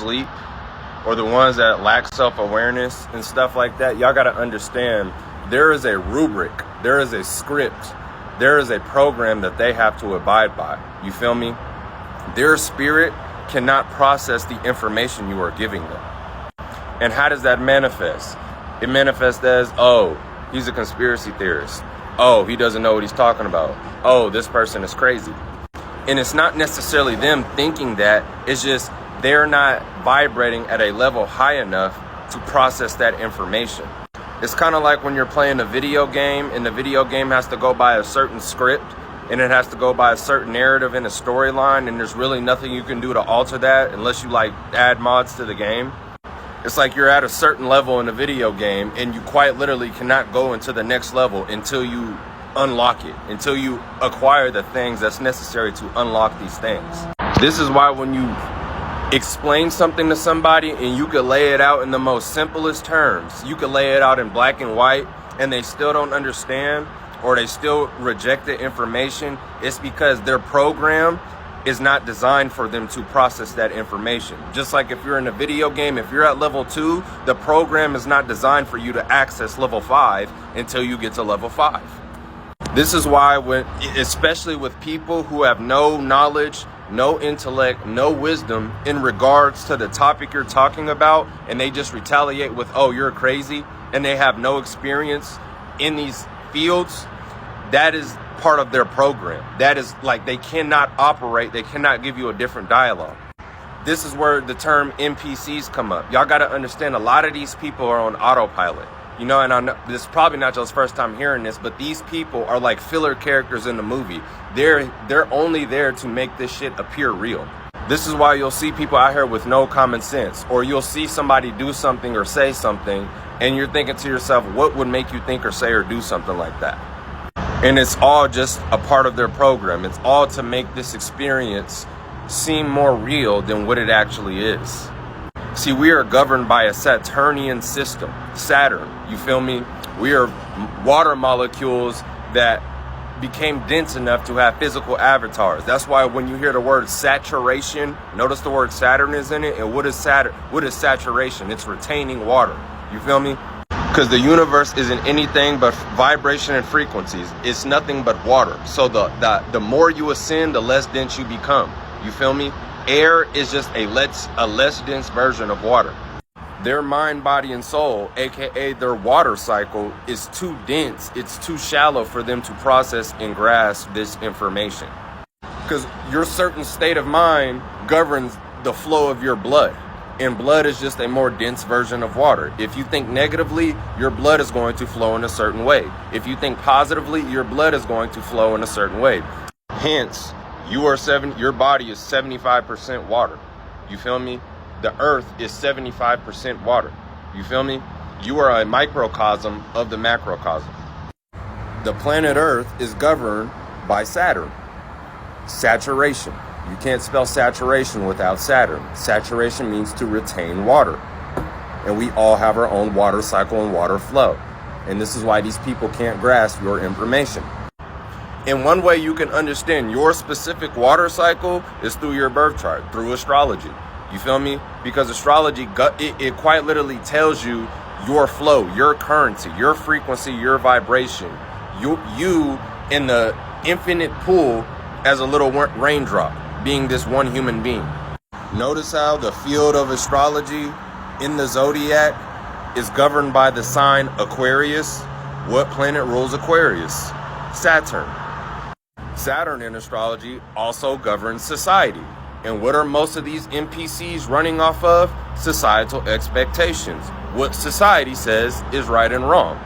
asleep or the ones that lack self-awareness and stuff like that, y'all got to understand there is a rubric, there is a script, there is a program that they have to abide by. You feel me? Their spirit cannot process the information you are giving them. And how does that manifest? It manifests as, oh, he's a conspiracy theorist. Oh, he doesn't know what he's talking about. Oh, this person is crazy. And it's not necessarily them thinking that, it's just they're not vibrating at a level high enough to process that information. It's kind of like when you're playing a video game and the video game has to go by a certain script and it has to go by a certain narrative and a storyline, and there's really nothing you can do to alter that unless you like add mods to the game. It's like you're at a certain level in a video game and you quite literally cannot go into the next level until you unlock it, until you acquire the things that's necessary to unlock these things. This is why when you explain something to somebody and you could lay it out in the most simplest terms, you could lay it out in black and white, and they still don't understand or they still reject the information, it's because their program is not designed for them to process that information. Just like if you're in a video game, if you're at level 2, the program is not designed for you to access level 5 until you get to level 5. This is why when, especially with people who have no knowledge, no intellect, no wisdom in regards to the topic you're talking about, and they just retaliate with, oh, you're crazy, and they have no experience in these fields, that is part of their program. That is like, they cannot operate, they cannot give you a different dialogue. This is where the term NPCs come up. Y'all got to understand, a lot of these people are on autopilot. You know, and I know this is probably not y'all's first time hearing this, but these people are like filler characters in the movie. They're only there to make this shit appear real. This is why you'll see people out here with no common sense, or you'll see somebody do something or say something, and you're thinking to yourself, what would make you think or say or do something like that? And it's all just a part of their program. It's all to make this experience seem more real than what it actually is. See, we are governed by a Saturnian system, Saturn, you feel me? We are water molecules that became dense enough to have physical avatars. That's why when you hear the word saturation, notice the word Saturn is in it. And what is Saturn? What is saturation? It's retaining water, you feel me? Because the universe isn't anything but vibration and frequencies. It's nothing but water. So the more you ascend, the less dense you become, you feel me? Air is just a less dense version of water. Their mind, body, and soul, aka their water cycle, is too dense. It's too shallow for them to process and grasp this information. Because your certain state of mind governs the flow of your blood. And blood is just a more dense version of water. If you think negatively, your blood is going to flow in a certain way. If you think positively, your blood is going to flow in a certain way. Hence, your body is 75% water. You feel me? The earth is 75% water. You feel me? You are a microcosm of the macrocosm. The planet Earth is governed by Saturn. Saturation. You can't spell saturation without Saturn. Saturation means to retain water. And we all have our own water cycle and water flow. And this is why these people can't grasp your information. And one way you can understand your specific water cycle is through your birth chart, through astrology. You feel me? Because astrology, it quite literally tells you your flow, your currency, your frequency, your vibration. You in the infinite pool as a little raindrop, being this one human being. Notice how the field of astrology in the zodiac is governed by the sign Aquarius. What planet rules Aquarius? Saturn. Saturn in astrology also governs society. And what are most of these NPCs running off of? Societal expectations. What society says is right and wrong.